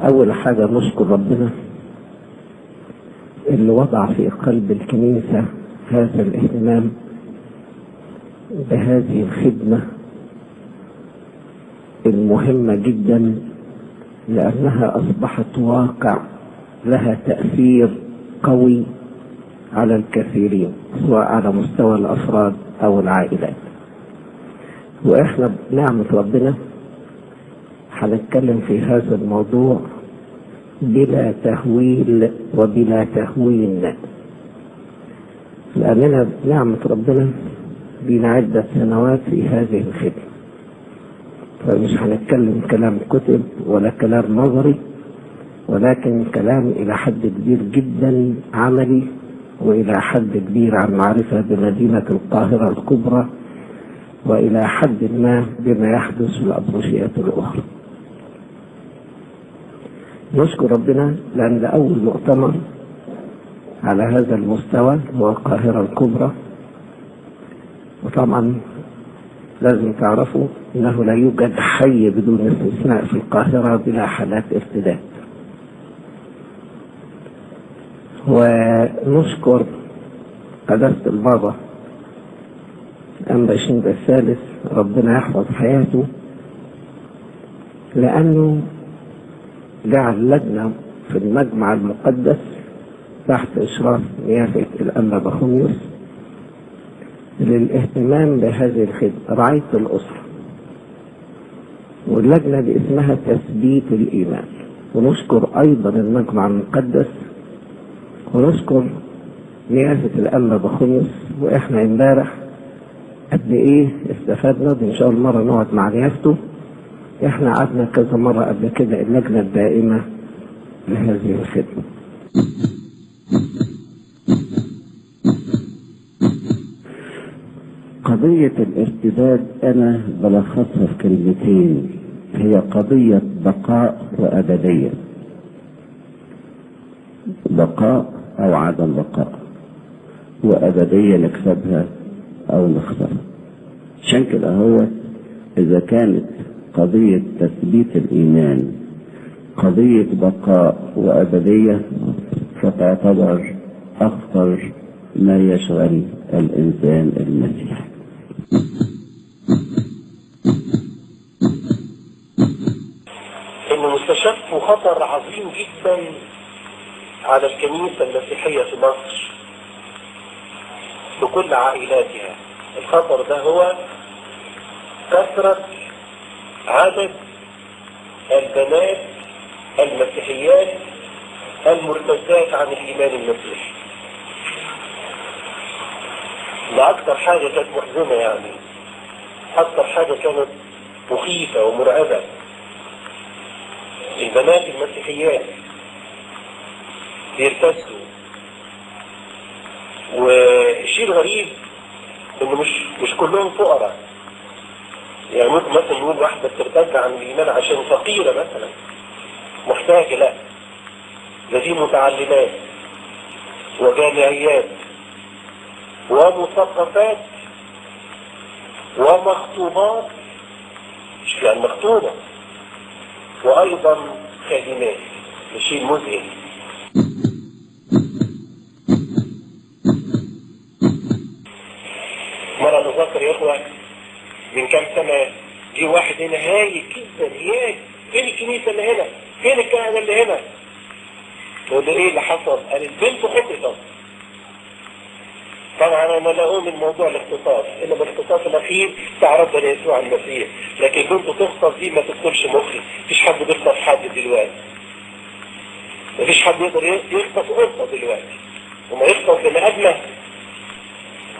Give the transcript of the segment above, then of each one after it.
أول حاجة نشكر ربنا اللي وضع في قلب الكنيسة هذا الاهتمام بهذه الخدمة المهمة جدا، لأنها أصبحت واقع لها تأثير قوي على الكثيرين، سواء على مستوى الأفراد أو العائلات. وإحنا بنعمة ربنا هنتكلم في هذا الموضوع بلا تهويل وبلا تهوين، لأننا بنعمة ربنا بينا عدة سنوات في هذه الخدمة، فمش هنتكلم كلام كتب ولا كلام نظري، ولكن كلام إلى حد كبير جدا عملي، وإلى حد كبير عن معرفة بمدينة القاهرة الكبرى، وإلى حد ما بما يحدث في الأبروشيات الأخرى. نشكر ربنا لأن ده أول مؤتمر على هذا المستوى هو القاهرة الكبرى، وطبعا لازم تعرفوا أنه لا يوجد حي بدون استثناء في القاهرة بلا حالات ارتداد. ونشكر قداسة البابا أنبا شنودة الثالث، ربنا يحفظ حياته، لأنه جعل لجنة في المجمع المقدس تحت إشراف نيافة الأنبا بخوميوس للاهتمام بهذه الخدمة، رعاية الأسرة، واللجنة دي اسمها تثبيت الإيمان. ونشكر أيضا المجمع المقدس، ونشكر نيافة الأنبا بخوميوس. وإحنا امبارح قد إيه استفدنا، إن شاء الله مرة نقعد مع نيافته. إحنا قعدنا كذا مرة قبل كده اللجنة الدائمة لهذه الخدمة. قضية الارتداد أنا بلخصها في كلمتين، هي قضية بقاء وأبدية، بقاء أو عدم بقاء، وأبدية نكسبها أو نخسرها. عشان كده هو إذا كانت قضية تثبيت الإيمان قضية بقاء وأبدية، فتعتبر أخطر ما يشغل الإنسان المسيحي. إنه مستشف خطر عظيم جدا على الكنيسة المسيحية في مصر بكل عائلاتها. الخطر ده هو كثرة عدد البنات المسيحيات المرتدات عن الإيمان المسيحي. ده أكثر حاجة كانت محزنة، يعني أكثر حاجة كانت مخيفة ومرعبة. البنات المسيحيات بيرتدوا، والشيء الغريب إنه مش كلهم فقراء. يعني ممكن مثلا نقول واحدة بترتد عن الإيمان عشان فقيرة مثلا محتاجة، لا، ده دي متعلمات وجامعيات ومثقفات ومخطوبات، مش كان مخطوبة، وأيضا خادمات. ده شيء مذهل. مرة نذكر يا إخوة من كام سنة جه واحد هنا هايل جدا، فين الكنيسة اللي هنا؟ فين الكهنة اللي هنا؟ تقول له ايه اللي حصل؟ قال البنت خطبت. طبعا انا لا اؤمن موضوع الاختصاص، انما الاختصاص الاخير بتاع ربنا يسوع المسيح، لكن بنته تخطب دي ما تدخلش مخي. مفيش حد بيخطب حد دلوقتي، مفيش حد يقدر يخطب قطه دلوقتي، وما يخطب بني ادمه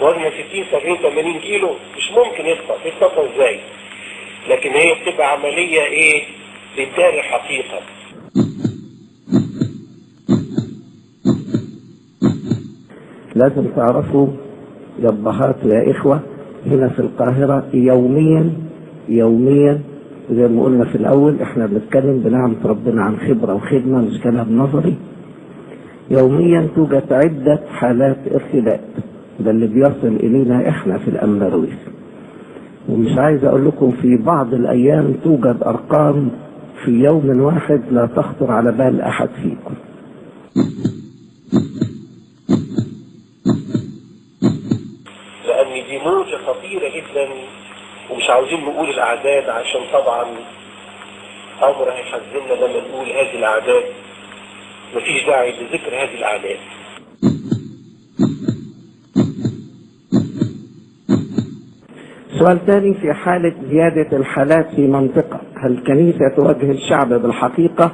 وزنه 60 70 80 كيلو مش ممكن يخطب ازاي؟ لكن هي بتبقى عمليه ايه؟ بتداري حقيقه. لازم تعرفوا يا ابهات يا إخوة، هنا في القاهرة يوميا زي ما قلنا في الأول، احنا بنتكلم بنعمة ربنا عن خبرة وخدمة، مش كلام نظري. يوميا توجد عدة حالات ارتداد، ده اللي بيصل إلينا احنا في الأنبرويس. ومش عايز اقول لكم في بعض الايام توجد ارقام في يوم واحد لا تخطر على بال احد فيكم. لان دي موجة خطيرة جدا، ومش عاوزين نقول الاعداد عشان طبعا امر هيحزننا لما نقول هذه الاعداد. مفيش داعي لذكر هذه الاعداد. سؤال ثاني: في حالة زيادة الحالات في منطقة، هل الكنيسة توجه الشعب بالحقيقة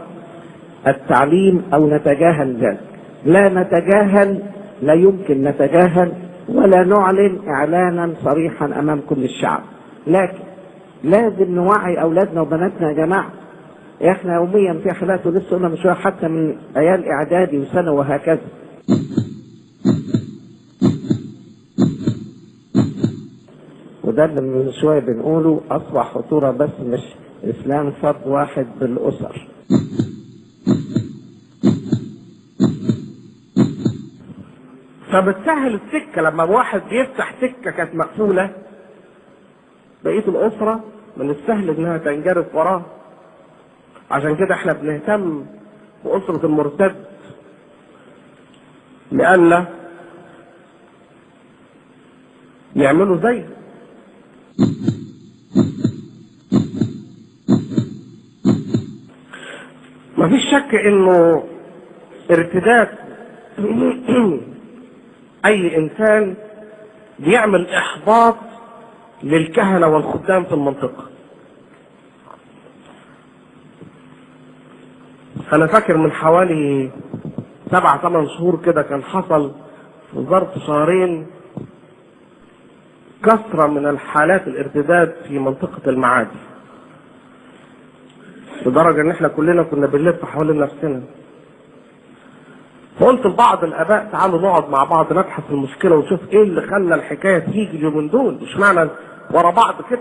التعليم أو نتجاهل ذلك؟ لا نتجاهل، لا يمكن نتجاهل ولا نعلن إعلانا صريحا أمام كل الشعب، لكن لازم نوعي أولادنا وبناتنا. يا جماعة إحنا يوميا في حالات، ولسه قلنا من شوية حتى من عيال إعدادي وسنة وهكذا. وده اللي من شوية بنقوله أصبح خطورة، بس مش إسلام فرد واحد بالأسر. فبتسهل السكة لما واحد بيفتح سكة كانت مقفولة، بقية الأسرة من السهل إنها تنجرف وراه. عشان كده إحنا بنهتم بأسرة المرتد لألا يعملوا زيه. مفيش شك إنه ارتداد أي إنسان بيعمل إحباط للكهنة والخدام في المنطقة. أنا فاكر من حوالي 7-8 شهور كده كان حصل في ظرف شهرين كثرة من الحالات الارتداد في منطقة المعادي، لدرجة ان احنا كلنا كنا بنلف حوالين نفسنا. فقلت لبعض الاباء تعالوا نقعد مع بعض نبحث المشكلة ونشوف ايه اللي خلى الحكاية تيجي اليومين دول، مش معنى ورا بعض كده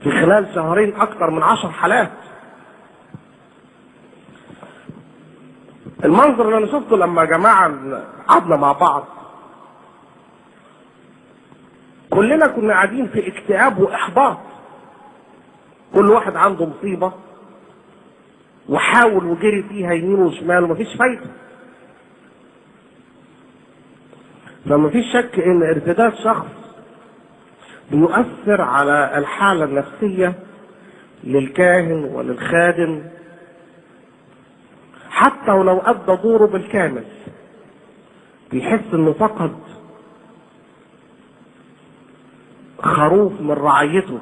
في خلال شهرين اكتر من 10 حالات. المنظر اللي انا شفته لما جماعة قعدنا مع بعض كلنا كنا قاعدين في اكتئاب واحباط، كل واحد عنده مصيبة وحاول وجري فيها يمين وشمال ومفيش فايدة. فمفيش شك ان ارتداد شخص بيؤثر على الحالة النفسية للكاهن وللخادم، حتى ولو أدى دوره بالكامل بيحس انه فقد خروف من رعيته.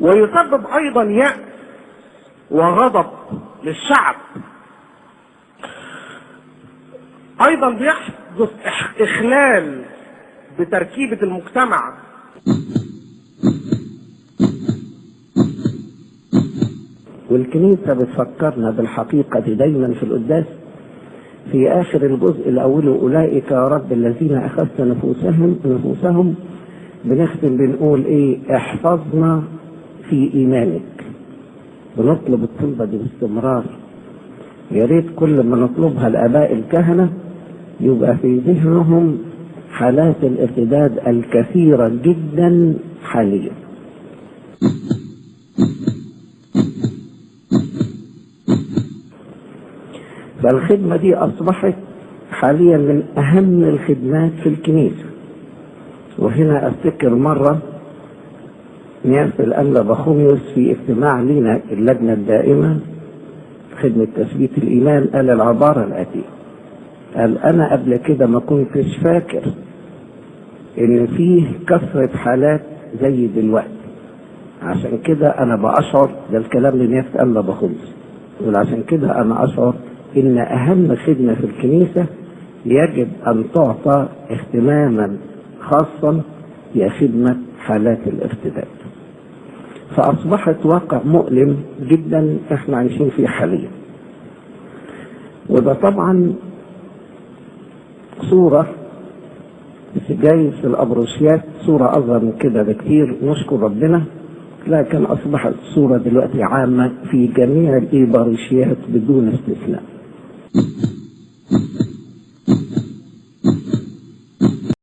ويسبب ايضا يأس وغضب للشعب. ايضا بيحدث اخلال بتركيبة المجتمع. والكنيسة بتفكرنا بالحقيقة دايما في القداس في آخر الجزء الأول: أولئك يا رب الذين أخذت نفوسهم. بنختم بنقول إيه؟ احفظنا في إيمانك. بنطلب الطلبة دي باستمرار. يا ريت كل ما نطلبها الآباء الكهنة يبقى في ذهنهم حالات الارتداد الكثيرة جدا حاليا. فالخدمة دي أصبحت حاليا من أهم الخدمات في الكنيسة. وهنا أفتكر مرة نيافة الأنبا بخوميوس في اجتماع لنا اللجنة الدائمة خدمة تثبيت الإيمان قال العبارة الآتية: قال أنا قبل كده ما كنتش فاكر إن فيه كثرة حالات زي دلوقتي، عشان كده أنا بأشعر، ده الكلام لنيافة الأنبا بخوميوس، وعشان كده أنا أشعر إن أهم خدمة في الكنيسة يجب أن تعطى اهتماما خاصا هي خدمة حالات الارتداد. فأصبحت واقع مؤلم جدا احنا عايشين فيه حاليا. وده طبعا صورة جاي في الأبروشيات صورة أصغر من كده بكتير، نشكر ربنا، لكن أصبحت صورة دلوقتي عامة في جميع الإبروشيات بدون استثناء.